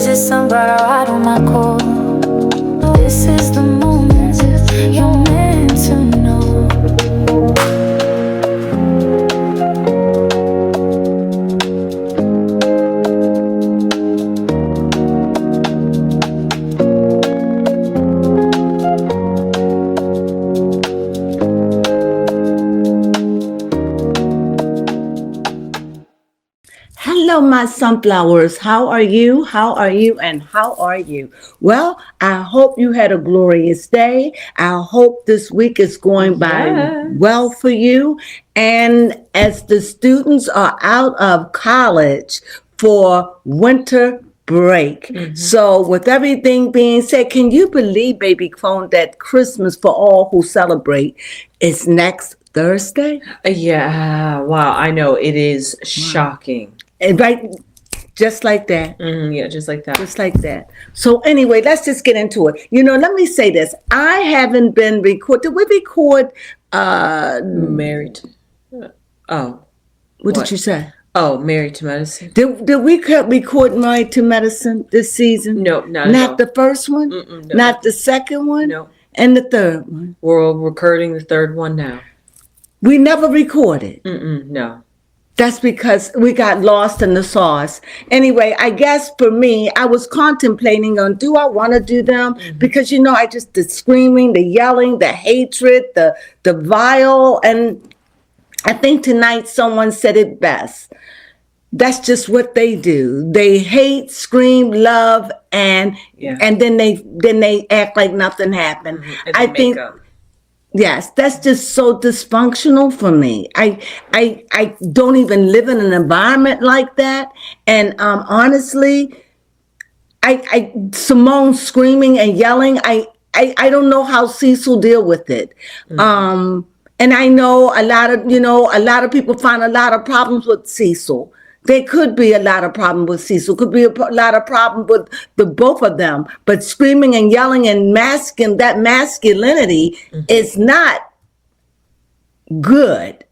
Is it somebody right on my core? This is the moment you're meant to know. Hello, my sunflowers. How are you? How are you? And how are you? Well, I hope you had a glorious day. I hope this week is going by well for you. And as the students are out of college for winter break. So with everything being said, can you believe, baby Crone, that Christmas for all who celebrate is next Thursday? Yeah, wow, I know, it is shocking. And right, just like that. Yeah, just like that. Just like that. So anyway, let's just get into it. Let me say this. I haven't been recorded. Did we record? Married. Oh. What did you say? Oh, Married to Medicine. Did we record Married to Medicine this season? No, not the first one? No. Not the second one? No. And the third one? We're recording the third one now. We never recorded. No. That's because we got lost in the sauce. Anyway, I guess for me, I was contemplating on, do I want to do them? Because, the screaming, the yelling, the hatred, the vile. And I think tonight someone said it best. That's just what they do. They hate, scream, love, and then they act like nothing happened. And I think yes, that's just so dysfunctional for me. I don't even live in an environment like that. And honestly, Simone screaming and yelling, I don't know how Cecil deal with it. And I know a lot of people find a lot of problems with Cecil. There could be a lot of problem with Cecil. Could be a lot of problem with the both of them. But screaming and yelling and that masculinity is not good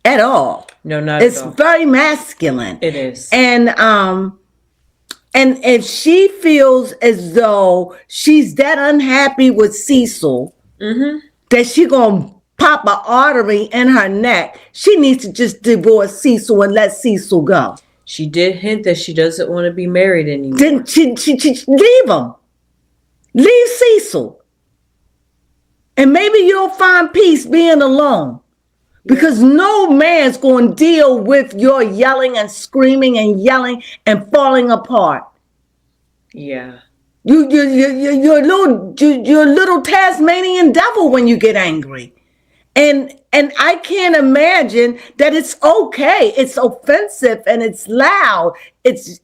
at all. No, not it's at all. It's very masculine. It is. And if she feels as though she's that unhappy with Cecil, that she gonna pop an artery in her neck, she needs to just divorce Cecil and let Cecil go. She did hint that she doesn't want to be married anymore. Then she leave him. Leave Cecil. And maybe you'll find peace being alone. Because no man's going to deal with your yelling and screaming and yelling and falling apart. Yeah. You're a little Tasmanian devil when you get angry. And I can't imagine that it's okay. It's offensive and it's loud. It's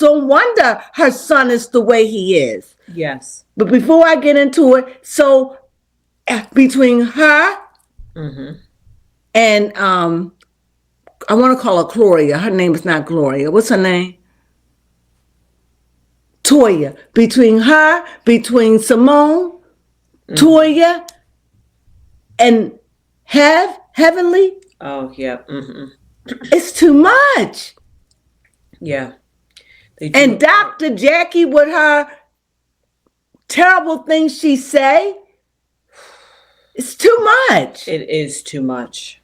no wonder her son is the way he is. Yes. But before I get into it, so between her and I want to call her Gloria. Her name is not Gloria. What's her name? Toya. Between Simone, Toya, and Heavenly. Oh, yeah. It's too much. Yeah. And Dr. Jackie with her terrible things she say. It's too much. It is too much.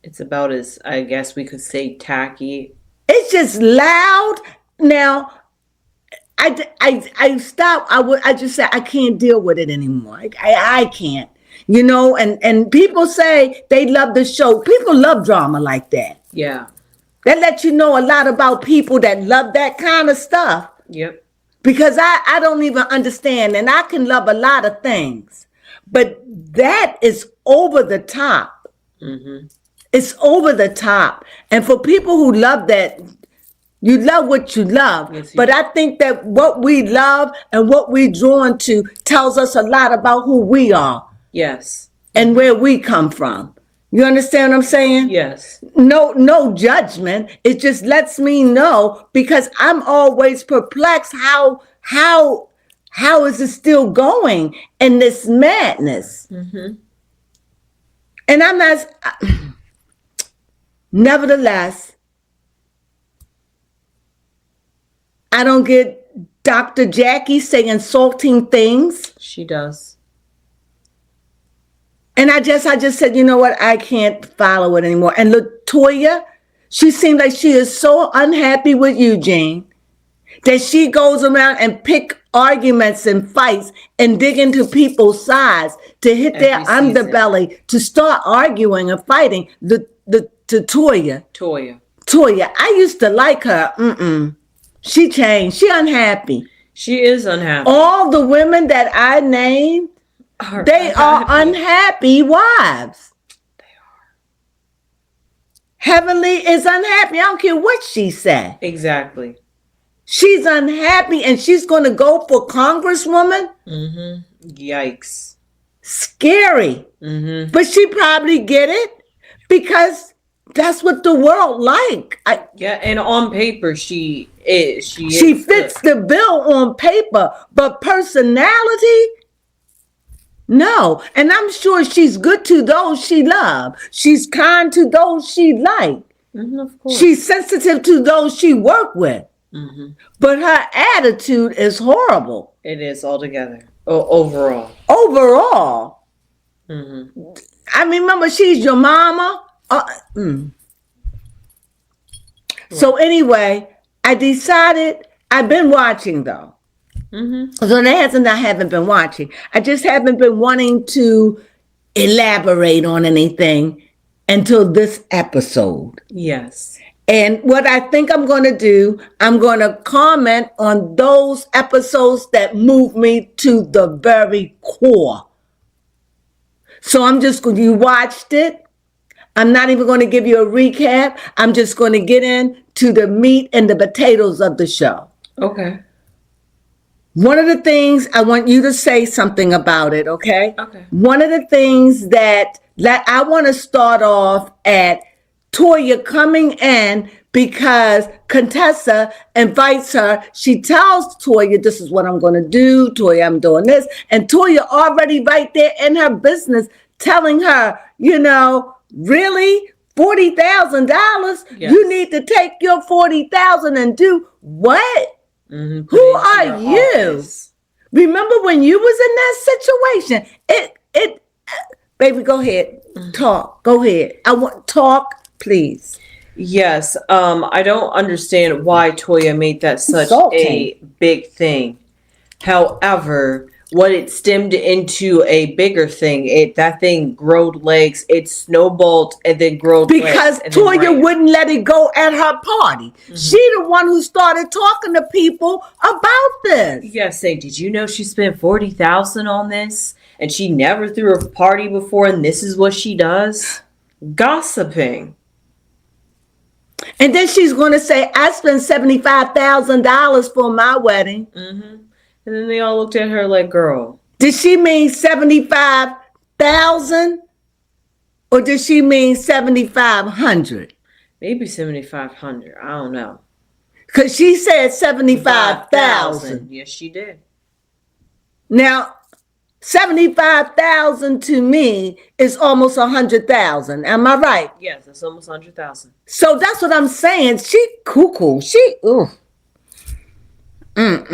It's about as, I guess we could say, tacky. It's just loud. Now, I stopped. I just said I can't deal with it anymore. I can't. And people say they love the show. People love drama like that. Yeah. That lets you know a lot about people that love that kind of stuff. Yep. Because I don't even understand, and I can love a lot of things, but that is over the top. It's over the top. And for people who love that, you love what you love. Yes, but I think that what we love and what we're drawn to tells us a lot about who we are. Yes. And where we come from. You understand what I'm saying? Yes. No judgment. It just lets me know, because I'm always perplexed. How is it still going in this madness? And I'm not. Nevertheless, I don't get Dr. Jackie saying insulting things. She does. And I just said, you know what? I can't follow it anymore. And LaToya, she seemed like she is so unhappy with Eugene that she goes around and pick arguments and fights and dig into people's sides to hit their underbelly, to start arguing and fighting. Toya, I used to like her. She changed. She unhappy. She is unhappy. All the women that I named, they are unhappy wives. They are. Heavenly is unhappy. I don't care what she said. Exactly. She's unhappy and she's going to go for congresswoman. Yikes. Scary. But she probably get it because that's what the world like. And on paper she is. She fits the bill on paper, but personality, no. And I'm sure she's good to those she loves. She's kind to those she like. Of course. She's sensitive to those she work with. But her attitude is horrible. It is altogether. Overall. I mean, remember, she's your mama. So anyway, I decided, I've been watching though. So I haven't been watching. I just haven't been wanting to elaborate on anything until this episode. Yes. And what I think I'm going to do, I'm going to comment on those episodes that move me to the very core. So I'm just going to, you watched it. I'm not even going to give you a recap. I'm just going to get into the meat and the potatoes of the show. Okay. One of the things, I want you to say something about it, okay? Okay. One of the things that I want to start off at Toya coming in because Contessa invites her. She tells Toya, this is what I'm going to do. Toya, I'm doing this. And Toya already right there in her business telling her, really? $40,000? Yes. You need to take your $40,000 and do what? Who are you? Office. Remember when you was in that situation? Baby, go ahead. Talk. Go ahead. I want talk, please. Yes. I don't understand why Toya made that such a big thing. However, what it stemmed into a bigger thing, that thing growed legs, it snowballed and then growed legs. Because Toya wouldn't let it go at her party. She the one who started talking to people about this. You gotta say, did you know she spent $40,000 on this? And she never threw a party before, and this is what she does? Gossiping. And then she's going to say, I spent $75,000 for my wedding. And then they all looked at her like, girl. Did she mean 75,000? Or did she mean 7,500? Maybe 7,500. I don't know. Because she said 75,000. Yes, she did. Now, 75,000 to me is almost 100,000. Am I right? Yes, it's almost 100,000. So that's what I'm saying. She cuckoo. She And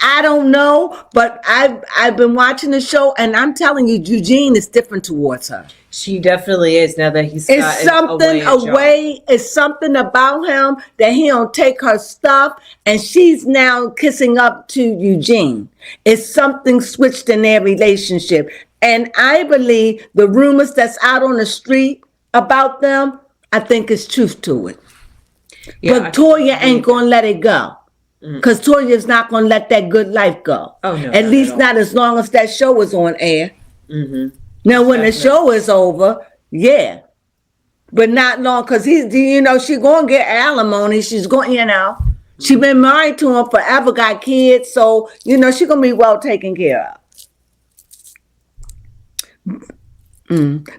I don't know, but I've been watching the show, and I'm telling you, Eugene is different towards her. She definitely is. Now that he's it's something about him that he don't take her stuff, and she's now kissing up to Eugene. It's something switched in their relationship, and I believe the rumors that's out on the street about them, I think is truth to it. Yeah, but Toya ain't gonna let it go. Because Toya's not gonna let that good life go. Oh, no, at least not as long as that show is on air. Now when the show is over, yeah. But not long, because she gonna get alimony. She's going, she been married to him forever, got kids, so she gonna be well taken care of.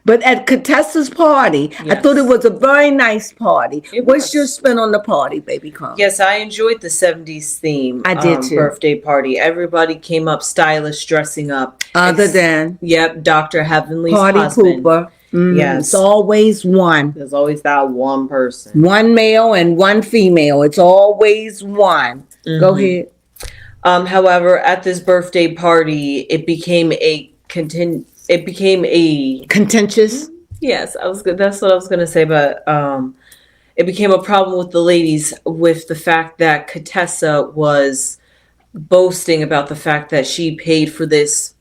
But at Contessa's party, yes. I thought it was a very nice party. What's your spin on the party, baby Crones? Yes, I enjoyed the 70s theme. I did too. Birthday party. Everybody came up stylish, dressing up. Other than? Yep, Dr. Heavenly's party husband. pooper. Yes. It's always one. There's always that one person. One male and one female. It's always one. Go ahead. However, at this birthday party, it became a contentious. Yes, that's what I was gonna say, but it became a problem with the ladies with the fact that Contessa was boasting about the fact that she paid for this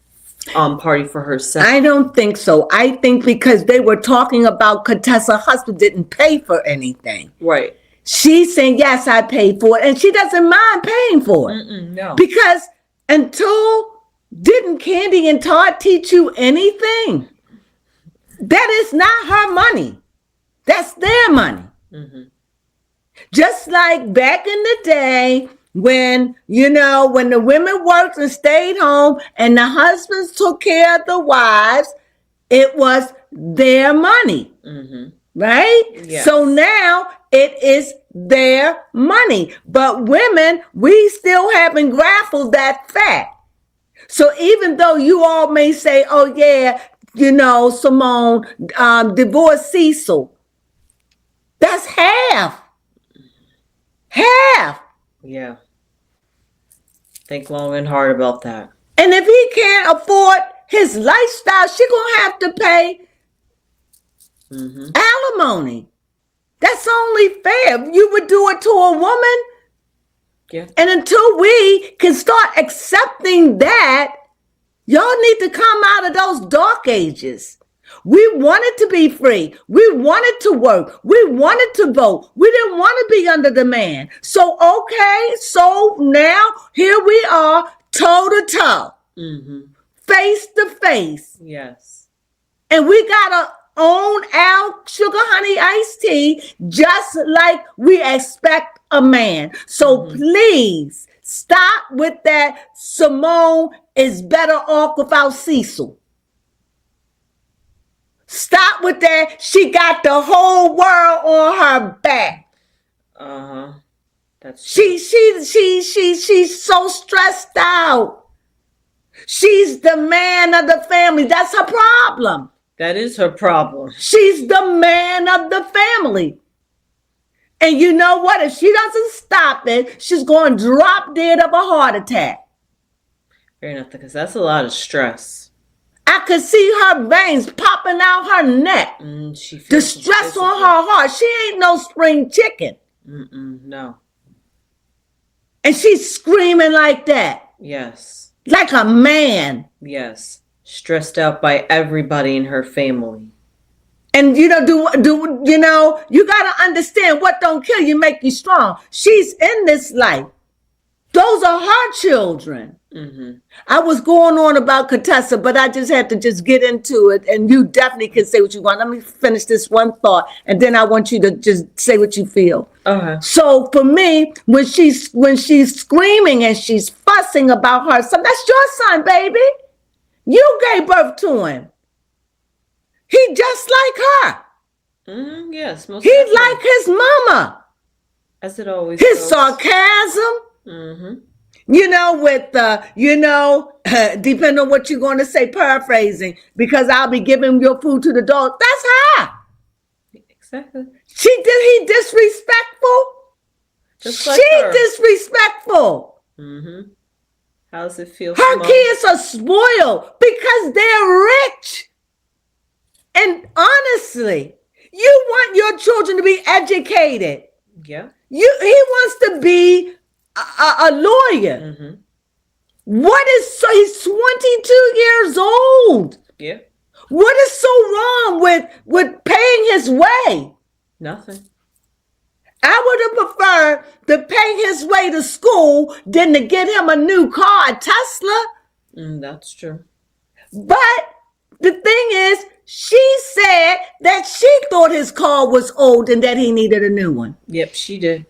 party for herself. I don't think so. I think because they were talking about Contessa's husband didn't pay for anything. Right. She's saying, yes, I paid for it. And she doesn't mind paying for it. No. Because didn't Candy and Todd teach you anything? That is not her money. That's their money. Just like back in the day when the women worked and stayed home and the husbands took care of the wives, it was their money. Right? Yes. So now it is their money. But women, we still haven't grappled that fact. So even though you all may say, oh yeah, Simone divorced Cecil, that's half. Half. Yeah. Think long and hard about that. And if he can't afford his lifestyle, she's going to have to pay alimony. That's only fair. You would do it to a woman. Yeah. And until we can start accepting that, y'all need to come out of those dark ages. We wanted to be free. We wanted to work. We wanted to vote. We didn't want to be under the man. So, okay, so now here we are, toe to toe, face to face. Yes. And we got to own our sugar honey iced tea just like we expect a man. So please stop with that Simone is better off without Cecil. Stop with that. She got the whole world on her back. That's she's so stressed out. She's the man of the family. That's her problem. That is her problem. She's the man of the family. And you know what? If she doesn't stop it, she's going to drop dead of a heart attack. Fair enough, because that's a lot of stress. I could see her veins popping out her neck. The stress on her heart. She ain't no spring chicken. No. And she's screaming like that. Yes. Like a man. Yes. Stressed out by everybody in her family. And you got to understand what don't kill you make you strong. She's in this life. Those are her children. I was going on about Contessa, but I just had to just get into it. And you definitely can say what you want. Let me finish this one thought. And then I want you to just say what you feel. So for me, when she's screaming and she's fussing about her son, that's your son, baby. You gave birth to him. He just like her. Yes. Most He's like his mama. As it always His goes. Sarcasm. With depending on what you're going to say, paraphrasing, because I'll be giving your food to the dog. That's her. Exactly. He disrespectful. Just like her. Disrespectful. How does it feel? Her kids are spoiled because they're rich. And honestly, you want your children to be educated. Yeah. He wants to be a lawyer. He's 22 years old. Yeah. What is so wrong with paying his way? Nothing. I would have preferred to pay his way to school than to get him a new car, a Tesla. That's true. But the thing is, she said that she thought his car was old and that he needed a new one. Yep, she did.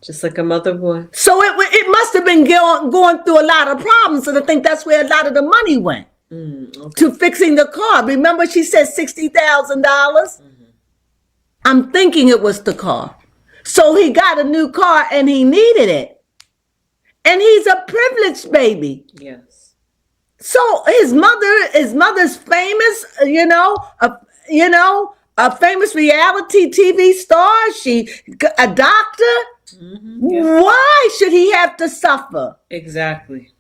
Just like a mother would. So it must have been going through a lot of problems, and I think that's where a lot of the money went to fixing the car. Remember, she said $60,000. I'm thinking it was the car. So he got a new car and he needed it, and he's a privileged baby. Yes. So his mother's famous, a famous reality TV star. She a doctor. Yeah. Why should he have to suffer? Exactly.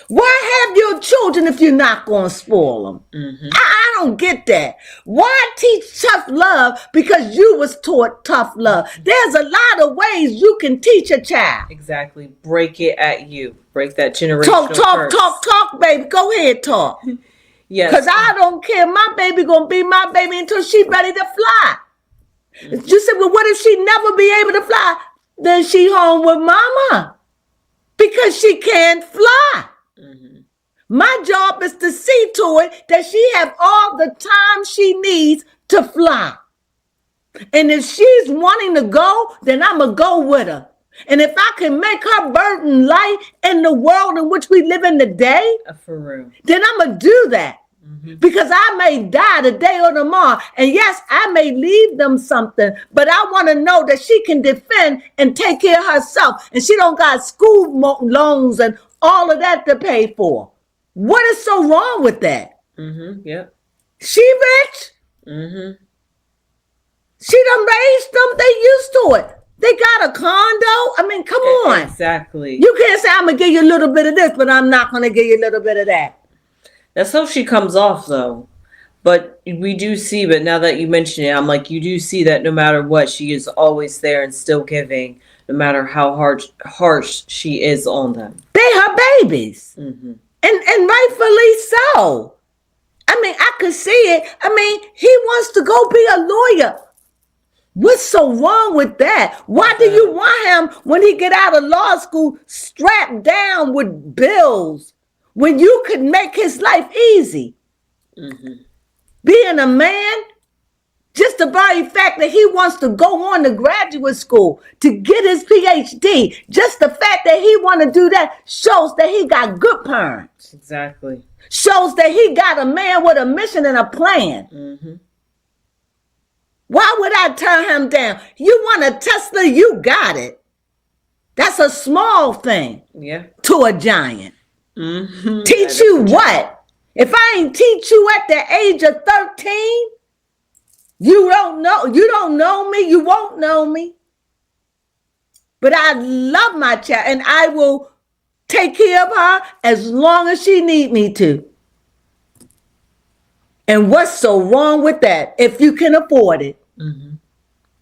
Why have your children if you're not going to spoil them? I don't get that. Why teach tough love because you was taught tough love? There's a lot of ways you can teach a child. Exactly. Break it at you. Break that generational curse. Talk, baby. Go ahead, talk. Yes. Because I don't care. My baby going to be my baby until she's ready to fly. You said, well, what if she never be able to fly? Then she home with mama because she can't fly. My job is to see to it that she have all the time she needs to fly. And if she's wanting to go, then I'm going to go with her. And if I can make her burden light in the world in which we live in today, for real, then I'm going to do that. Because I may die today or tomorrow. And yes, I may leave them something, but I want to know that she can defend and take care of herself. And she don't got school loans and all of that to pay for. What is so wrong with that? Yeah. She rich? She done raised them. They used to it. They got a condo. I mean, come on. Exactly. You can't say I'm going to give you a little bit of this, but I'm not going to give you a little bit of that. That's how she comes off, though. But we do see, but now that you mention it, I'm like, you do see that no matter what, she is always there and still giving, no matter how harsh she is on them. They her babies. And rightfully so. I mean, I could see it. I mean, he wants to go be a lawyer. What's so wrong with that? Why do you want him when he get out of law school strapped down with bills when you could make his life easy? Being a man, just the very fact that he wants to go on to graduate school to get his PhD, just the fact that he want to do that shows that he got good parents. Exactly. Shows that he got a man with a mission and a plan. Why would I turn him down? You want a Tesla, you got it. That's a small thing to a giant. Teach you what? If I ain't teach you at the age of 13, you don't know me, you won't know me. But I love my child and I will take care of her as long as she need me to. And what's so wrong with that if you can afford it?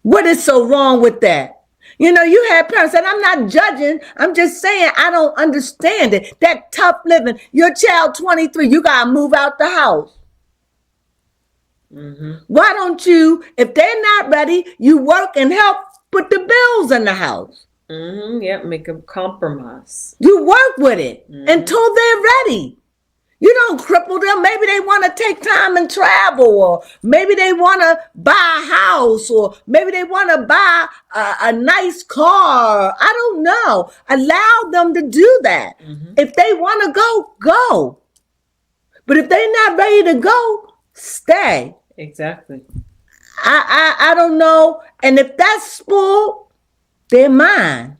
What is so wrong with that? You know, you have parents, and I'm not judging. I'm just saying I don't understand it. That tough living. Your child 23, you got to move out the house. Why don't you, if they're not ready, you work and help put the bills in the house? Yeah, make a compromise. You work with it until they're ready. You don't cripple them. Maybe they want to take time and travel, or maybe they want to buy a house, or maybe they want to buy a nice car. I don't know. Allow them to do that. If they want to go, go. But if they're not ready to go, stay. Exactly. I don't know. And if that's spoiled, they're mine.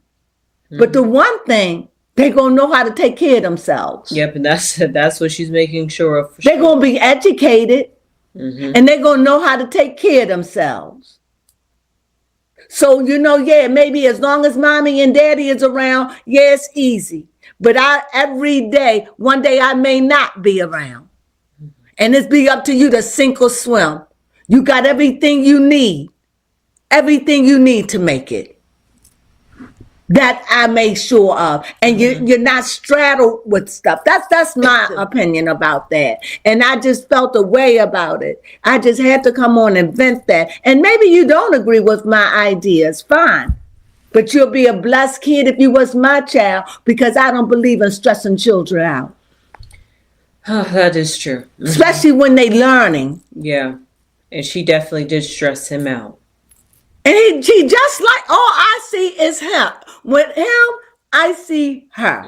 But the one thing, they're going to know how to take care of themselves. Yep, and that's what she's making sure of. They're going to be educated, and they're going to know how to take care of themselves. So, maybe as long as mommy and daddy is around, it's easy. But every day, one day I may not be around. And it's be up to you to sink or swim. You got everything you need to make it. That I make sure of. And you're not straddled with stuff. That's my opinion about that. And I just felt a way about it. I just had to come on and vent that. And maybe you don't agree with my ideas. Fine. But you'll be a blessed kid if you was my child, because I don't believe in stressing children out. Oh, that is true. Especially when they learning. Yeah. And she definitely did stress him out. And she just like, all I see is him. With him, I see her.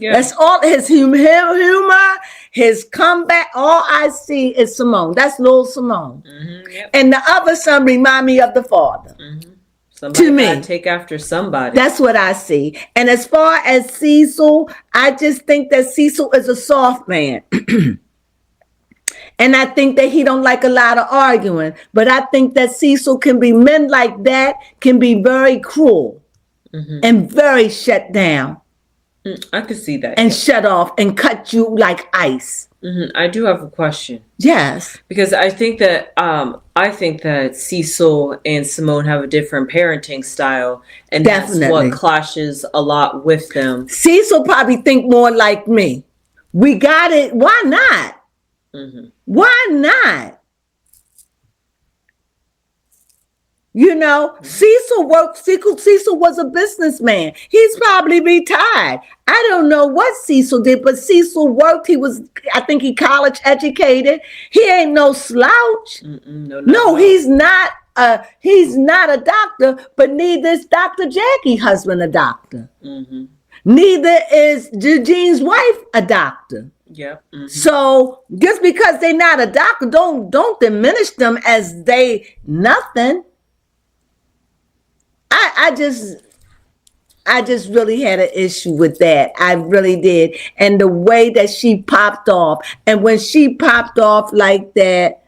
That's all his humor, his comeback. All I see is Simone. That's little Simone. And the other son remind me of the father. Somebody to me. gotta take after somebody. That's what I see. And as far as Cecil, I just think that Cecil is a soft man. And I think that he don't like a lot of arguing. But I think that Cecil can be, men like that can be very cruel and very shut down. I could see that. And shut off and cut you like ice. I do have a question. Yes. Because I think that Cecil and Simone have a different parenting style, and Definitely. that's what clashes a lot with them. Cecil probably think more like me. We got it. Why not? Why not? You know, Cecil was a businessman. He's probably retired. I don't know what Cecil did, but Cecil worked. I think he college educated. He ain't no slouch. No, he's not a doctor, but neither is Dr. Jackie's husband a doctor. Neither is Eugene's wife a doctor. Yeah. So just because they're not a doctor, don't diminish them as they nothing. I just really had an issue with that. I really did. And the way that she popped off. And when she popped off like that,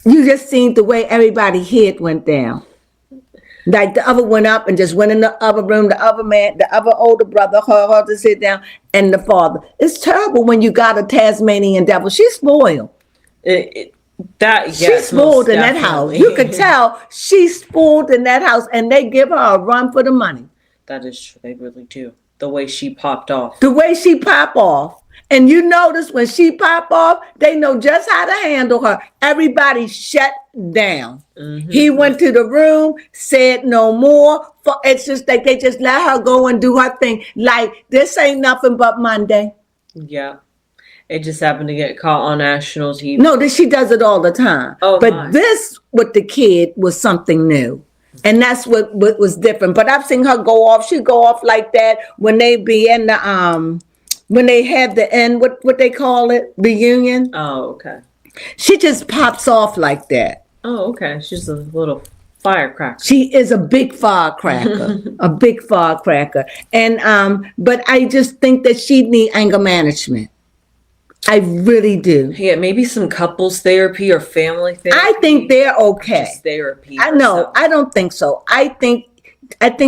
you just seen the way everybody's head went down. Like the other went up and just went in the other room, the other man, the other older brother, her to sit down, and the father. It's terrible when you got a Tasmanian devil. She's spoiled. She's spoiled in that house. You could tell she's spoiled in that house, and they give her a run for the money. That is true. They really do. The way she popped off. The way she pop off. And you notice when she pop off, they know just how to handle her. Everybody shut down. He went to the room, said no more. It's just like they just let her go and do her thing. Like, this ain't nothing but Monday. Yeah. It just happened to get caught on national TV. No, she does it all the time. Oh, but my. This with the kid was something new. And that's what was different. But I've seen her go off. She go off like that when they be in the when they have the end, what they call it, reunion. Oh, okay. She just pops off like that. Oh, okay. She's a little firecracker. She is a big firecracker, a big firecracker. And but I just think that she need anger management. I really do. Yeah, maybe some couples therapy or family therapy. I think they're okay. Just therapy. I know. I don't think so. I think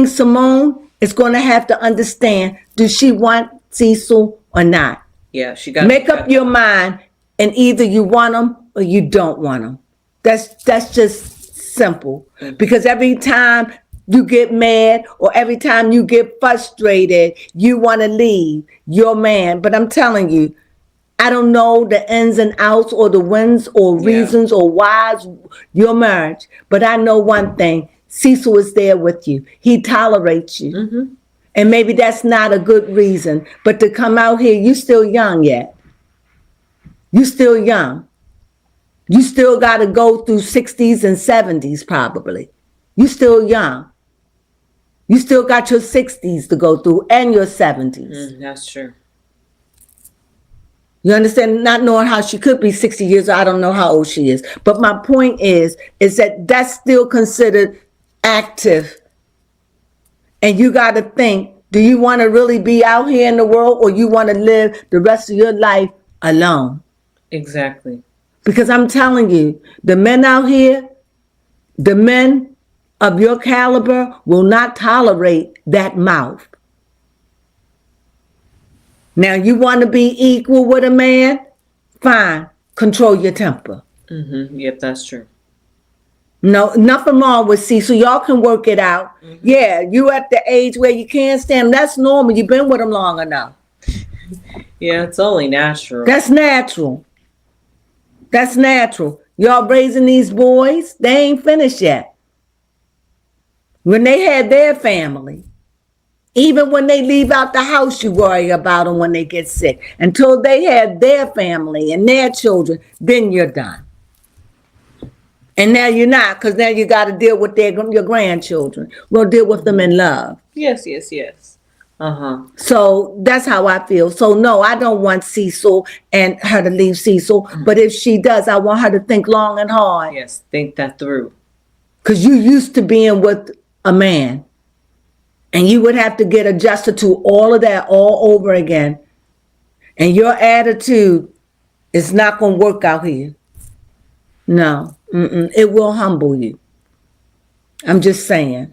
Simone is going to have to understand, does she want Cecil or not? Yeah, she got to make up your mind, and either you want him or you don't want him. That's just simple. Because every time you get mad or every time you get frustrated, you want to leave your man. But I'm telling you, I don't know the ins and outs or the wins or reasons or whys your marriage, but I know one thing: Cecil is there with you. He tolerates you. And maybe that's not a good reason, but to come out here, you still young yet. You still young. You still got to go through 60s and 70s probably. You still young. You still got your 60s to go through and your 70s. That's true. You understand? Not knowing how she could be 60 years old. I don't know how old she is. But my point is that that's still considered active. And you got to think, do you want to really be out here in the world, or you want to live the rest of your life alone? Exactly. Because I'm telling you, the men out here, the men of your caliber will not tolerate that mouth. Now, you want to be equal with a man? Fine. Control your temper. Yep, that's true. No, nothing wrong with Cecil. Y'all can work it out. Yeah, you at the age where you can't stand. That's normal. You've been with him long enough. Yeah, it's only natural. That's natural. That's natural. Y'all raising these boys, they ain't finished yet. When they had their family, even when they leave out the house, you worry about them when they get sick. Until they have their family and their children, then you're done. And now you're not, because now you got to deal with your grandchildren. We'll deal with them in love. Yes. So that's how I feel. So no, I don't want Cecil and her to leave Cecil. But if she does, I want her to think long and hard. Yes, think that through. because you used to being with a man. And you would have to get adjusted to all of that all over again. And your attitude is not going to work out here. No. It will humble you. I'm just saying.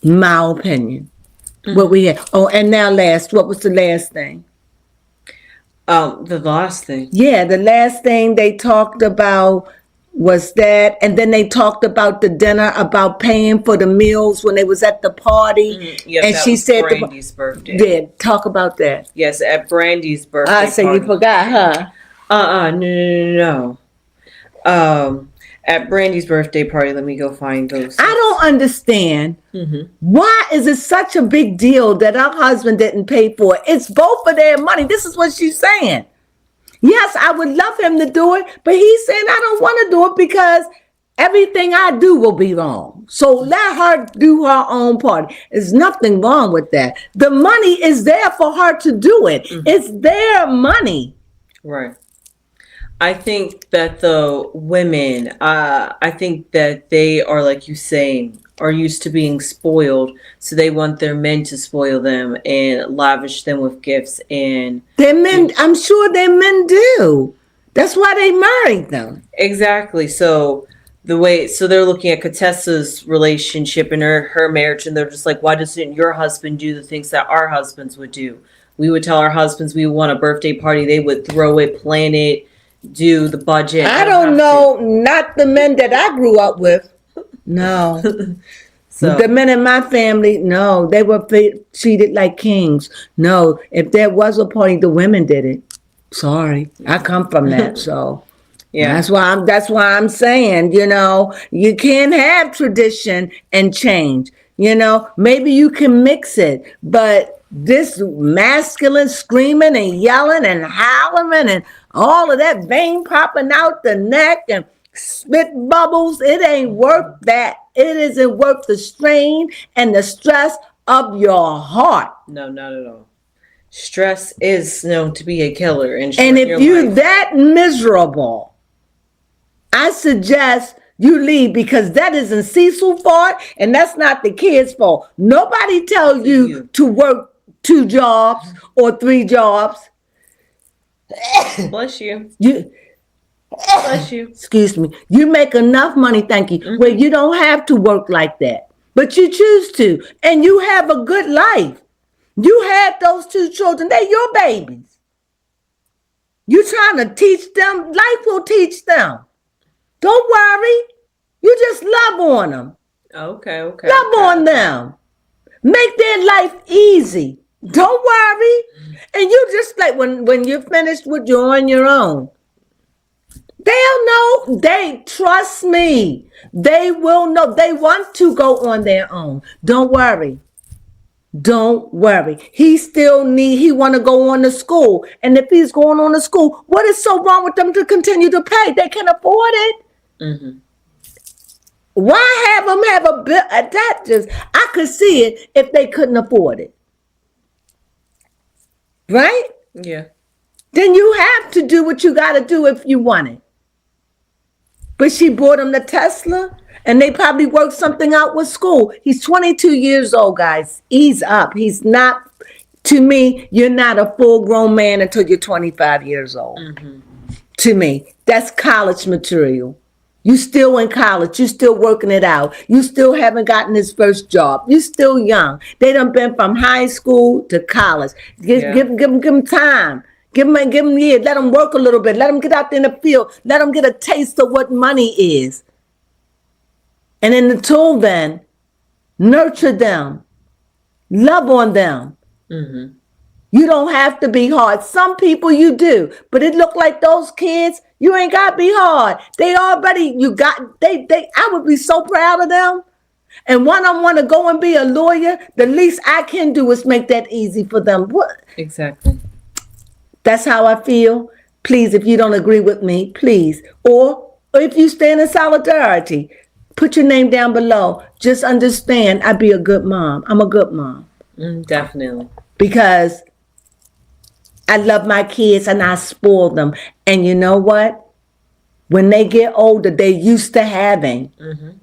My opinion. What we had. Oh, and now what was the last thing? The last thing. Yeah, the last thing they talked about was that, and then they talked about the dinner, about paying for the meals when they was at the party. Yes, and that she was said Brandy's birthday. Yeah, talk about that. Yes, at Brandy's birthday I say party. you forgot, huh? No. At Brandy's birthday party, let me go find those. I don't understand. Why is it such a big deal that our husband didn't pay for it? It's both of their money. This is what she's saying. Yes, I would love him to do it, but he's saying I don't want to do it because everything I do will be wrong. So let her do her own part. There's nothing wrong with that. The money is there for her to do it. It's their money. Right. I think that the women, I think that they are, like you saying, are used to being spoiled, so they want their men to spoil them and lavish them with gifts. And their men, I'm sure their men do. That's why they married them. Exactly. So they're looking at Contessa's relationship and her marriage, and they're just like, why doesn't your husband do the things that our husbands would do? We would tell our husbands we want a birthday party. They would throw it, plan it, do the budget. I don't know, not the men that I grew up with. No. So the men in my family, no, they were treated like kings. No, if there was a party, the women did it. Sorry, I come from that, so yeah, that's why I'm saying, you can't have tradition and change. Maybe you can mix it, but this masculine screaming and yelling and howling and all of that vein popping out the neck and spit bubbles, it ain't worth that. It isn't worth the strain and the stress of your heart. No, not at all. Stress is known to be a killer. And if you're that miserable, I suggest you leave, because that isn't Cecil's fault and that's not the kids' fault. Nobody tells you to work 2 jobs or 3 jobs. Bless you. Bless you. Excuse me. You make enough money, thank you, where you don't have to work like that. But you choose to. And you have a good life. You had those 2 children. They're your babies. You trying to teach them. Life will teach them. Don't worry. You just love on them. Okay. Love on them. Make their life easy. Don't worry. And you just like when you're finished with you're on your own. They'll know. Trust me. They will know. They want to go on their own. Don't worry. Don't worry. He want to go on to school. And if he's going on to school, what is so wrong with them to continue to pay? They can afford it. Why have them have a bill? I could see it if they couldn't afford it. Right? Yeah. Then you have to do what you got to do if you want it. But she bought him the Tesla, and they probably worked something out with school. He's 22 years old, guys. Ease up. He's not, to me, you're not a full-grown man until you're 25 years old. To me, that's college material. You still in college. You still working it out. You still haven't gotten his first job. You still young. They done been from high school to college. Give them time. Give them years. Let them work a little bit. Let them get out there in the field. Let them get a taste of what money is. And until then, nurture them. Love on them. You don't have to be hard. Some people you do. But it look like those kids, you ain't got to be hard. They already, I would be so proud of them. And one of them want to go and be a lawyer. The least I can do is make that easy for them. What? Exactly. That's how I feel. Please, if you don't agree with me, please. Or if you stand in solidarity, put your name down below. Just understand, I'd be a good mom. I'm a good mom. Definitely. Because I love my kids and I spoil them. And you know what? when they get older, they're used to having.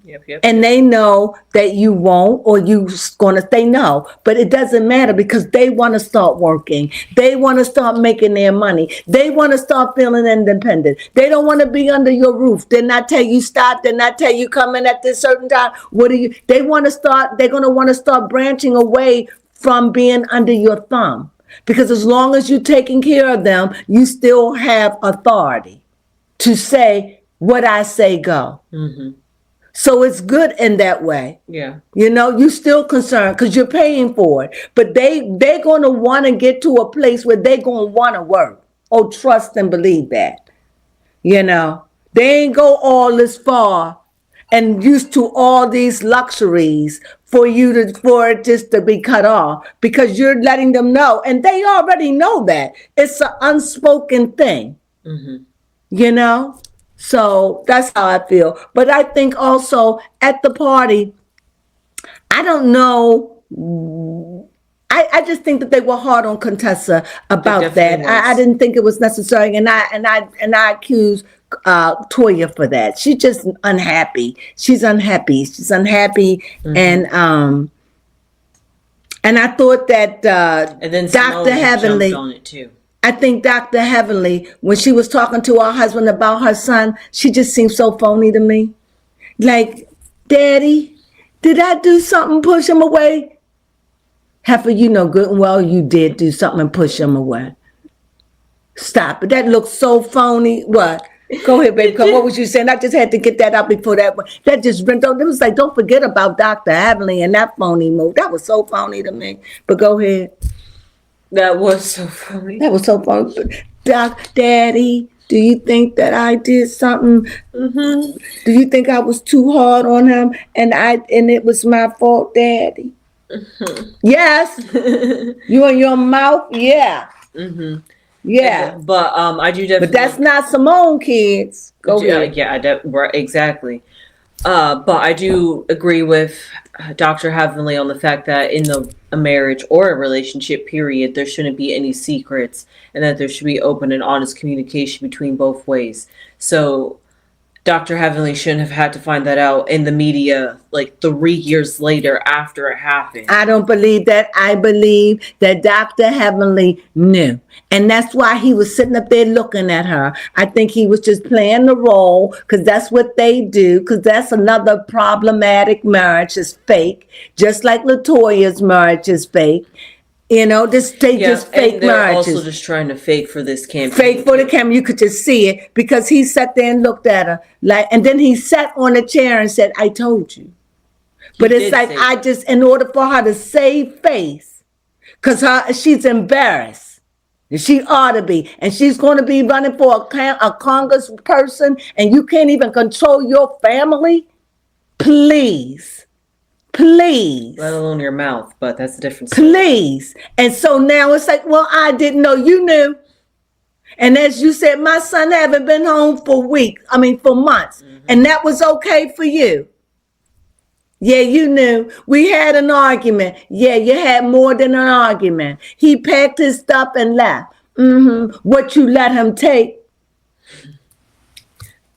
Yep. And they know that you won't, or you're going to say no. But it doesn't matter because they want to start working. They want to start making their money. They want to start feeling independent. They don't want to be under your roof. They're not tell you stop. They're not tell you come in at this certain time. They want to start, they're going to want to start branching away from being under your thumb. Because as long as you're taking care of them, you still have authority to say what I say go. So it's good in that way. Yeah. You know, you still concerned because you're paying for it. But they're going to want to get to a place where they're going to want to work. Oh, trust and believe that. You know, they ain't go all this far and used to all these luxuries for it just to be cut off because you're letting them know. And they already know that. It's an unspoken thing. You know? So that's how I feel. But I think also at the party, I don't know. I just think that they were hard on Contessa about that. I didn't think it was necessary, and I accuse Toya for that. She's just unhappy. She's unhappy, and I thought that and then Dr. Heavenly jumped on it too. I think Dr. Heavenly, when she was talking to her husband about her son, she just seemed so phony to me. Like, Daddy, did I do something, push him away? Heifer, you know good and well you did do something and push him away. Stop it. That looks so phony. What? Go ahead, baby. What was you saying? I just had to get that out before that just went on. It was like, don't forget about Dr. Heavenly and that phony move. That was so phony to me. But go ahead. That was so funny. That was so funny. Daddy, do you think that I did something? Do you think I was too hard on him and it was my fault, Daddy? Yes. You and your mouth? Yeah. Yeah. But I do definitely. But that's not Simone, kids. Go ahead. Yeah, exactly. But I do agree with Dr. Heavenly on the fact that in a marriage or a relationship period, there shouldn't be any secrets and that there should be open and honest communication between both ways. So Dr. Heavenly shouldn't have had to find that out in the media like 3 years later after it happened. I don't believe that. I believe that Dr. Heavenly knew. And that's why he was sitting up there looking at her. I think he was just playing the role because that's what they do. Because that's another problematic marriage is fake. Just like LaToya's marriage is fake. You know, just fake and they're marriages. Also just trying to fake for this campaign. Fake for the camera. You could just see it because he sat there and looked at her and then he sat on a chair and said, "I told you." But it's like in order for her to save face, because she's embarrassed. She ought to be, and she's going to be running for a Congress person, and you can't even control your family. Please. Let alone your mouth, but that's a different story. Please. And so now it's like, well, I didn't know. You knew. And as you said, my son haven't been home for months. And that was okay for you. Yeah, you knew. We had an argument. Yeah, you had more than an argument. He packed his stuff and left. What you let him take.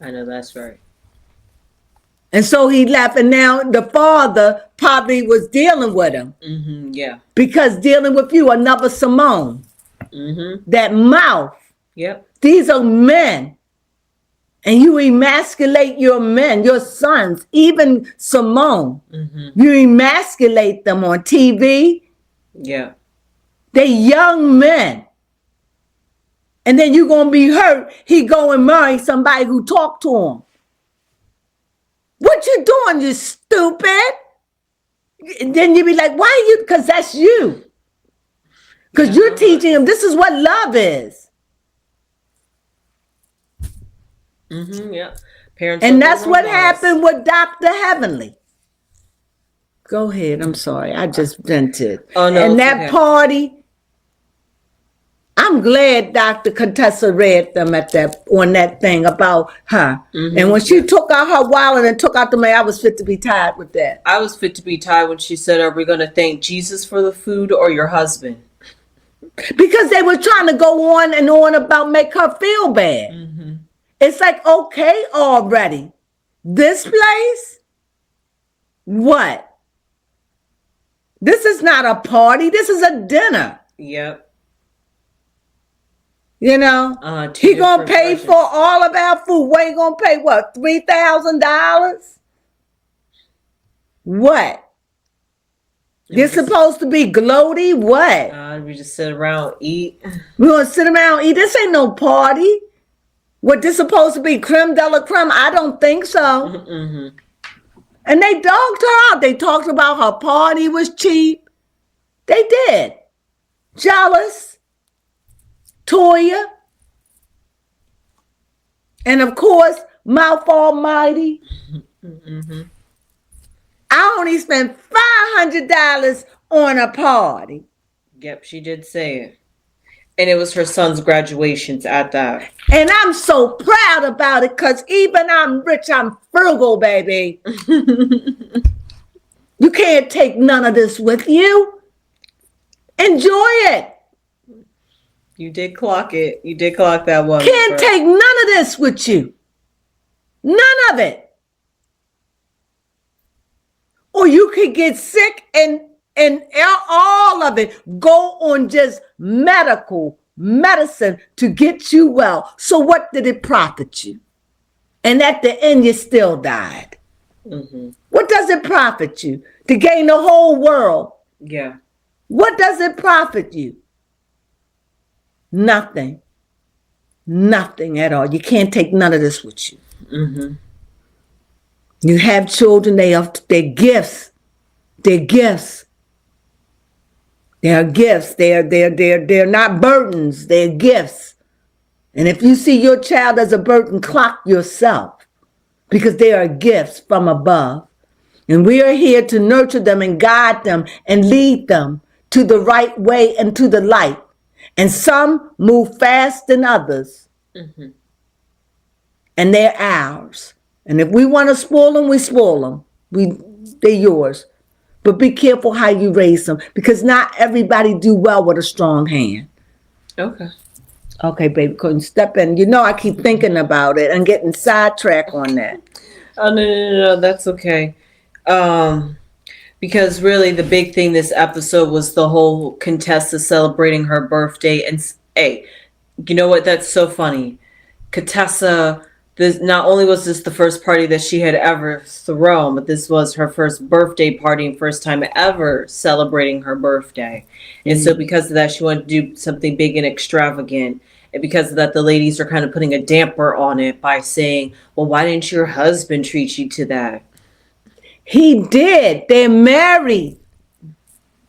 I know that's right. And so he left, and now the father probably was dealing with him. Yeah. Because dealing with you, another Simone. That mouth. Yep. These are men. And you emasculate your men, your sons, even Simone. You emasculate them on TV. Yeah. They young men. And then you're going to be hurt. He go and marry somebody who talked to him. What you doing, you stupid? And then you be like, why you? Because that's you. Because you're teaching him this is what love is. Yeah. Parents. And that's what happened with Dr. Heavenly. Go ahead. I'm sorry. I just vented. Oh, no. And that party, I'm glad Dr. Contessa read them on that thing about her. And when she took out her wallet and took out the money, I was fit to be tied with that. I was fit to be tied when she said, "Are we going to thank Jesus for the food or your husband?" Because they were trying to go on and on about make her feel bad. It's like, okay, already. This place? What? This is not a party. This is a dinner. Yep. You know? He gonna pay for all of our food. What, he gonna pay what, $3,000? What? You're supposed to be gloaty? What? We just sit around, eat. We gonna sit around and eat? This ain't no party. What, this supposed to be creme de la creme? I don't think so. Mm-hmm. And they dogged her out. They talked about her party was cheap. They did. Jealous. Toya. And of course, Mouth Almighty. Mm-hmm. I only spent $500 on a party. Yep, she did say it. And it was her son's graduations at that. And I'm so proud about it because even I'm rich, I'm frugal, baby. You can't take none of this with you. Enjoy it. You did clock it. You did clock that one. Can't take none of this with you. None of it. Or you could get sick and all of it go on just medicine to get you well. So what did it profit you? And at the end, you still died. Mm-hmm. What does it profit you? To gain the whole world? Yeah. What does it profit you? Nothing. Nothing at all. You can't take none of this with you. Mm-hmm. You have children, they're gifts. They're gifts. They're gifts. They're not burdens. They're gifts. And if you see your child as a burden, clock yourself. Because they are gifts from above. And we are here to nurture them and guide them and lead them to the right way and to the light. And some move fast than others. Mm-hmm. And they're ours. And if we want to spoil them, we spoil them. They're yours. But be careful how you raise them. Because not everybody do well with a strong hand. Okay. Okay, baby, couldn't step in. You know I keep thinking about it and getting sidetracked on that. Oh, no. That's okay. Because really the big thing this episode was the whole Contessa celebrating her birthday. And hey, you know what? That's so funny. Contessa, not only was this the first party that she had ever thrown, but this was her first birthday party and first time ever celebrating her birthday. And so because of that, she wanted to do something big and extravagant. And because of that, the ladies are kind of putting a damper on it by saying, well, why didn't your husband treat you to that? He did. They're married.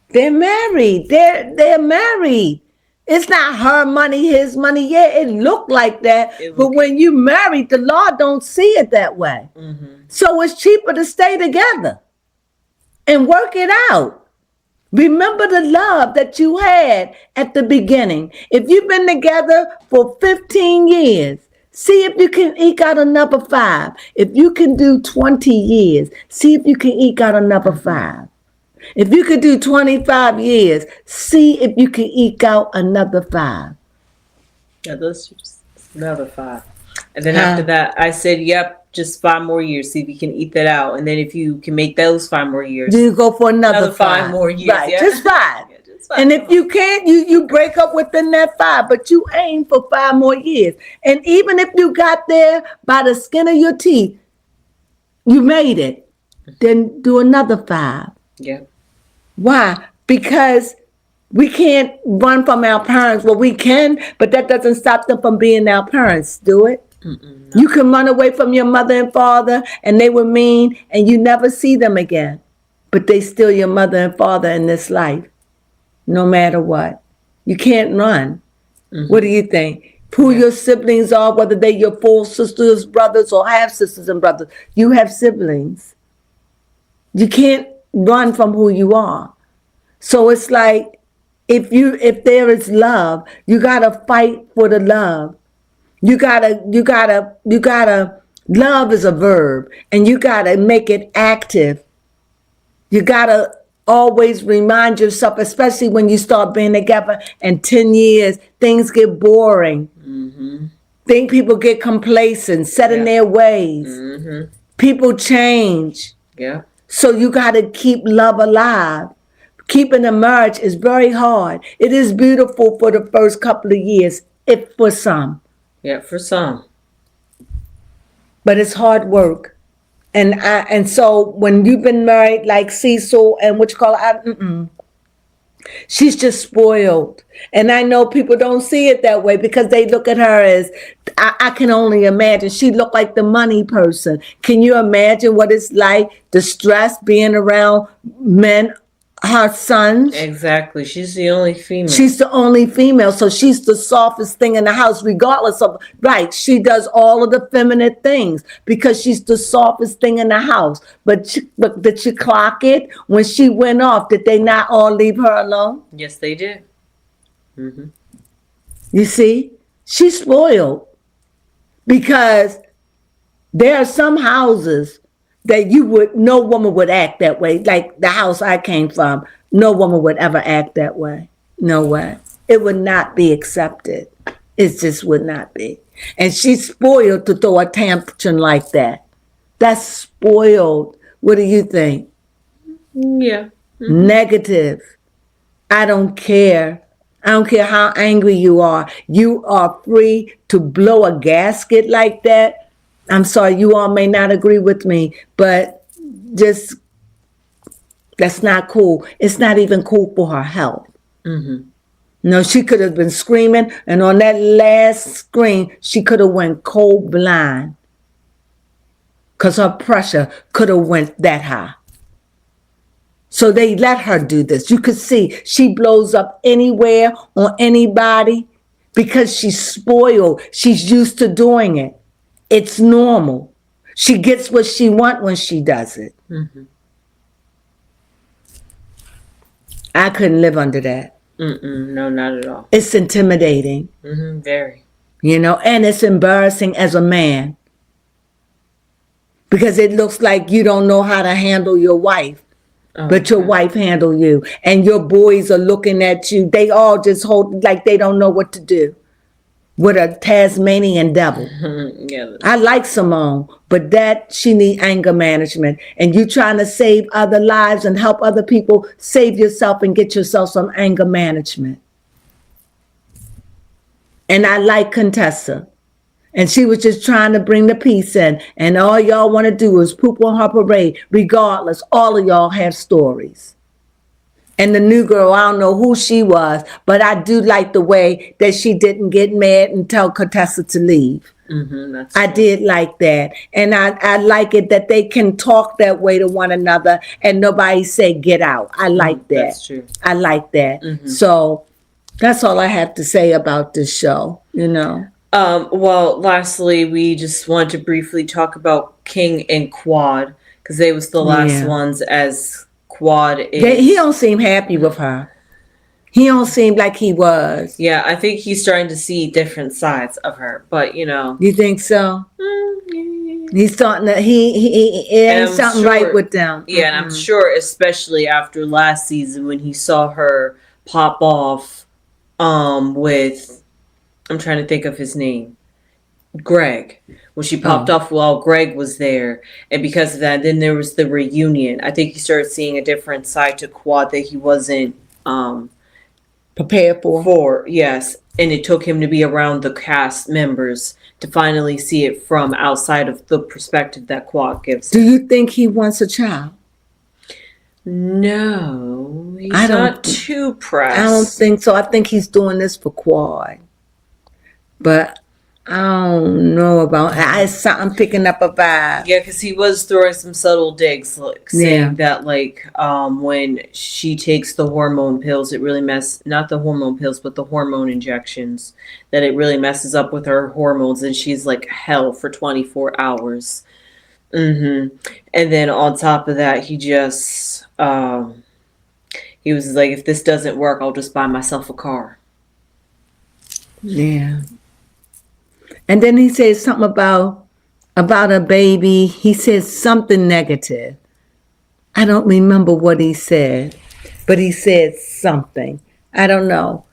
They're married. They're married. It's not her money, his money. Yeah, it looked like that. But when you married, the law don't see it that way. Mm-hmm. So it's cheaper to stay together and work it out. Remember the love that you had at the beginning. If you've been together for 15 years, see if you can eke out another 5. If you can do 20 years, see if you can eke out another 5. If you could do 25 years, see if you can eke out another 5. Yeah, those just another 5. And then after that, I said, yep, just 5 more years. See if you can eat that out. And then if you can make those 5 more years, you go for another 5 more years. Right, yeah? just 5. Yeah, just 5. And if you can't, you break up within that 5, but you aim for 5 more years. And even if you got there by the skin of your teeth, you made it. Then do another 5. Yeah. Why? Because we can't run from our parents. Well, we can, but that doesn't stop them from being our parents. Do it. No. You can run away from your mother and father, and they were mean, and you never see them again. But they still your mother and father in this life, no matter what. You can't run. Mm-hmm. What do you think? Who your siblings are, whether they're your full sisters, brothers, or half sisters and brothers. You have siblings. You can't run from who you are. So it's like, if there is love, you gotta fight for the love. You gotta, love is a verb, and you gotta make it active. You gotta always remind yourself, especially when you start being together and 10 years, things get boring. Mm-hmm. think people get complacent, set in their ways. Mm-hmm. People change. Yeah. So you got to keep love alive. Keeping a marriage is very hard. It is beautiful for the first couple of years, if for some. Yeah, for some. But it's hard work. And so when you've been married like Cecil and what you call it, she's just spoiled. And I know people don't see it that way because they look at her as, I can only imagine. She looked like the money person. Can you imagine what it's like, the stress being around men, her sons? Exactly. She's the only female. She's the only female, so she's the softest thing in the house, regardless of, right, she does all of the feminine things because she's the softest thing in the house. But did you clock it? When she went off, did they not all leave her alone? Yes, they did. Mm-hmm. You see, she's spoiled because there are some houses that no woman would act that way. Like the house I came from, no woman would ever act that way. No way. It would not be accepted. It just would not be. And she's spoiled to throw a tantrum like that. That's spoiled. What do you think? Yeah. Mm-hmm. Negative. I don't care. I don't care how angry you are. You are free to blow a gasket like that. I'm sorry, you all may not agree with me, but just, that's not cool. It's not even cool for her health. Mm-hmm. No, she could have been screaming, and on that last scream, she could have went cold blind because her pressure could have went that high. So they let her do this. You could see she blows up anywhere on anybody because she's spoiled. She's used to doing it. It's normal. She gets what she wants when she does it. Mm-hmm. I couldn't live under that. No, not at all. It's intimidating. Mm-hmm. Very. You know, and it's embarrassing as a man because it looks like you don't know how to handle your wife. But your wife handle you, and your boys are looking at you. They all just hold like they don't know what to do with a Tasmanian devil. Yeah. I like Simone, but that she need anger management. And you trying to save other lives and help other people, save yourself and get yourself some anger management. And I like Contessa. And she was just trying to bring the peace in. And all y'all want to do is poop on her parade. Regardless, all of y'all have stories. And the new girl, I don't know who she was, but I do like the way that she didn't get mad and tell Contessa to leave. Mm-hmm, I did like that. And I like it that they can talk that way to one another and nobody say, get out. I like that. That's true. I like that. Mm-hmm. So that's all I have to say about this show, you know. Well, lastly, we just want to briefly talk about King and Quad because they was the last ones as Quad is. He don't seem happy with her. He don't seem like he was. Yeah, I think he's starting to see different sides of her, but you know. You think so? He's starting to, he ain't something right with them. Yeah, and I'm sure, especially after last season when he saw her pop off with, I'm trying to think of his name, Greg. When she popped off while Greg was there. And because of that, then there was the reunion. I think he started seeing a different side to Quad that he wasn't prepared for. Yes. And it took him to be around the cast members to finally see it from outside of the perspective that Quad gives. Do you think he wants a child? No. He's not too pressed. I don't think so. I think he's doing this for Quad. But I don't know about I'm picking up a vibe. Yeah, because he was throwing some subtle digs, like saying that, like, when she takes the hormone pills, it really not the hormone pills, but the hormone injections, that it really messes up with her hormones, and she's like hell for 24 hours. And then on top of that, he just, he was like, if this doesn't work, I'll just buy myself a car. Yeah. And then he says something about a baby. He says something negative. I don't remember what he said, but he said something. I don't know.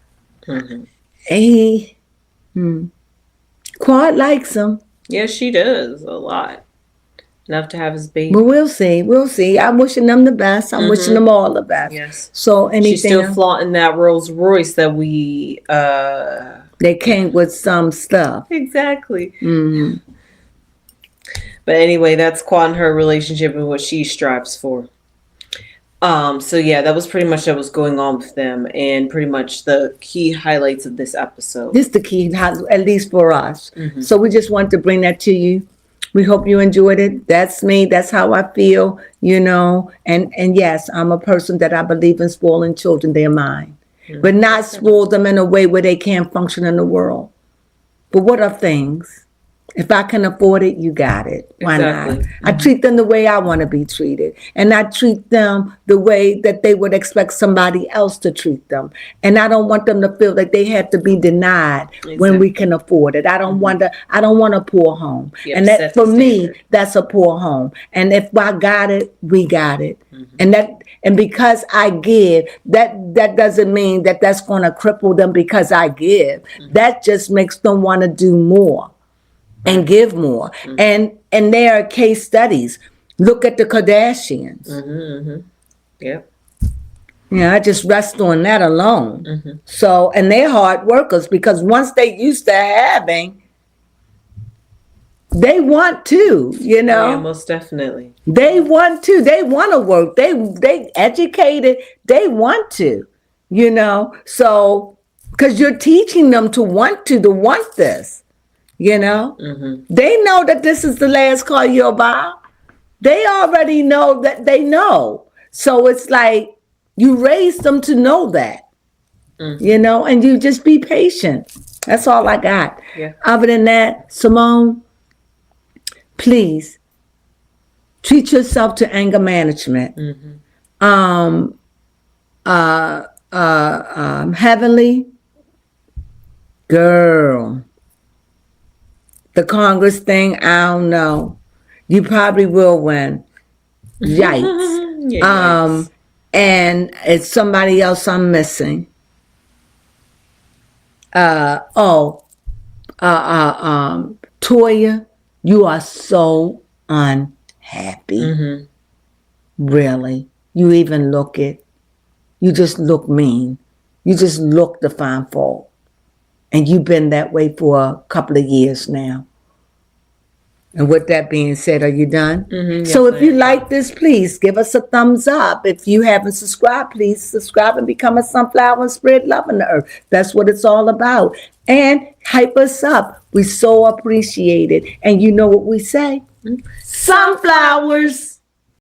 Quad likes him. Yes, she does a lot. Enough to have his baby. But we'll see. We'll see. I'm wishing them the best. I'm wishing them all the best. Yes. So anything She's still else? flaunting that Rolls Royce that we They came with some stuff. Exactly. Hmm. But anyway, that's Quad and her relationship and what she strives for. So yeah, that was pretty much what was going on with them, and pretty much the key highlights of this episode. This is the key, at least for us. Mhm. So we just want to bring that to you. We hope you enjoyed it. That's me. That's how I feel, you know. And yes, I'm a person that I believe in spoiling children. They're mine. But not spoil them in a way where they can't function in the world. But what are things? If I can afford it, you got it. Why Exactly. not? I treat them the way I want to be treated. And I treat them the way that they would expect somebody else to treat them. And I don't want them to feel that they have to be denied when we can afford it. I don't want a poor home. Yep, and that set for the me, standard. that's a poor home. And if I got it, we got it. And because I give, that doesn't mean that that's going to cripple them because I give. That just makes them want to do more and give more. And there are case studies. Look at the Kardashians. Yep. Yeah, I just rest on that alone. So, and they're hard workers because once they used to having, they want to, you know. Yeah, most definitely. They want to. They want to work. They educated. They want to, you know. So, because you're teaching them to want this, you know. They know that this is the last car you'll buy. They already know that they know. So it's like you raise them to know that, you know, and you just be patient. That's all I got. Yeah. Other than that, Simone, please treat yourself to anger management. Heavenly, girl, the Congress thing, I don't know. You probably will win. Yikes. Yikes. And it's somebody else I'm missing. Toya, you are so unhappy. Really. You even look it. You just look mean. You just look to find fault. And you've been that way for a couple of years now. And with that being said, are you done? So if you like this, please give us a thumbs up. If you haven't subscribed, please subscribe and become a sunflower and spread love in the earth. That's what it's all about. And hype us up. We so appreciate it. And you know what we say? Sunflowers.